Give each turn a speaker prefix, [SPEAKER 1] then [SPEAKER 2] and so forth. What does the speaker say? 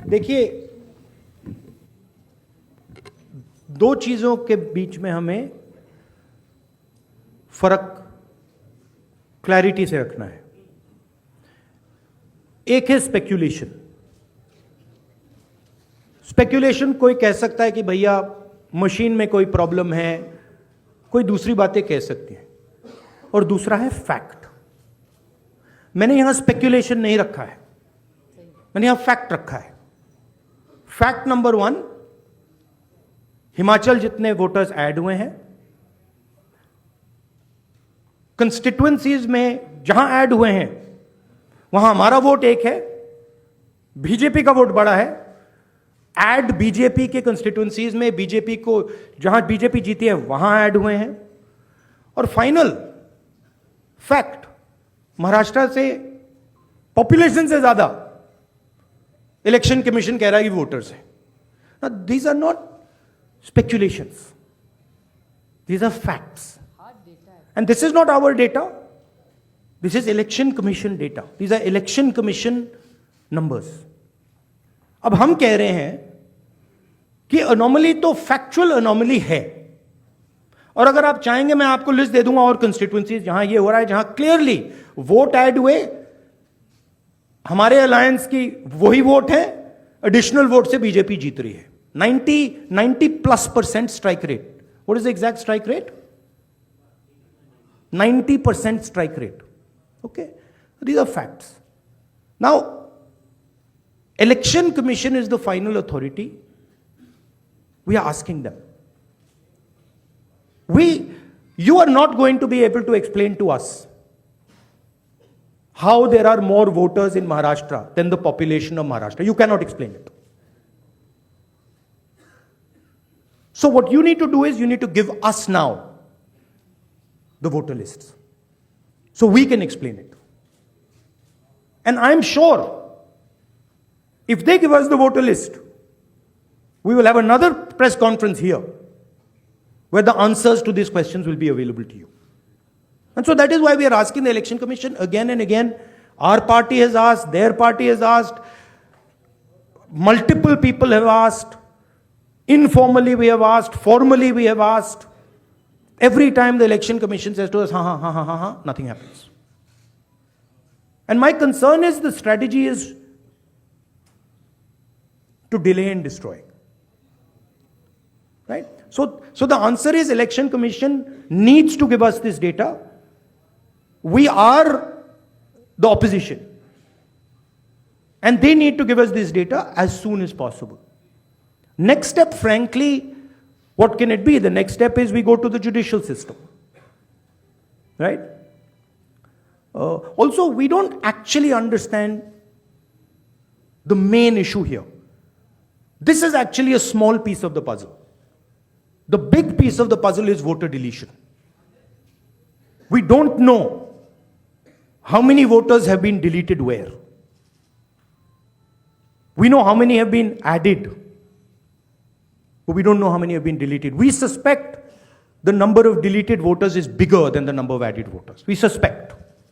[SPEAKER 1] देखिए, दो चीजों के बीच में हमें फर्क क्लैरिटी से रखना है। एक है स्पेक्यूलेशन। स्पेक्यूलेशन कोई कह सकता है कि भैया मशीन में कोई प्रॉब्लम है, कोई दूसरी बातें कह सकती है, और दूसरा है फैक्ट। मैंने यहां स्पेक्यूलेशन नहीं रखा है, मैंने यहां फैक्ट रखा है। फैक्ट नंबर 1, हिमाचल जितने वोटर्स ऐड हुए हैं, कंस्टिट्युएंसीज में जहां ऐड हुए हैं वहां हमारा वोट एक है, बीजेपी का वोट बड़ा है। ऐड बीजेपी के कंस्टिट्युएंसीज में बीजेपी को जहां बीजेपी जीती है वहां ऐड हुए हैं। और फाइनल फैक्ट, महाराष्ट्र से पॉपुलेशन से ज्यादा इलेक्शन कमीशन कह रहा है कि वोटर्स है। These are not speculations, these are facts, and this is not our data, this is election commission data, these are election commission numbers. अब हम कह रहे हैं कि अनोमली तो फैक्चुअल अनोमली है, और अगर आप चाहेंगे मैं आपको लिस्ट दे दूंगा और कंस्टिट्यूएंसीज जहां ये हो रहा है, जहां क्लियरली वोट ऐड हुए, हमारे अलायंस की वही वोट है, एडिशनल वोट से बीजेपी जीत रही है। 90+% strike rate. What is the exact strike rate? 90% strike rate. Okay? These are facts. Now, Election Commission is the final authority. We are asking them. You are not going to be able to explain to us how there are more voters in Maharashtra than the population of Maharashtra. You cannot explain it. So what you need to do is you need to give us now the voter lists so we can explain it. And I'm sure if they give us the voter list, we will have another press conference here where the answers to these questions will be available to you. And so that is why we are asking the Election Commission again and again. Our party has asked, their party has asked, multiple people have asked. Informally we have asked, formally we have asked. Every time the Election Commission says to us, nothing happens. And my concern is the strategy is to delay and destroy. Right? So the answer is Election Commission needs to give us this data. We are the opposition. And they need to give us this data as soon as possible. Next step, frankly, what can it be? The next step is we go to the judicial system. Right? Also, we don't actually understand the main issue here. This is actually a small piece of the puzzle. The big piece of the puzzle is voter deletion. We don't know how many voters have been deleted where. We know how many have been added, but we don't know how many have been deleted. We suspect the number of deleted voters is bigger than the number of added voters. We suspect.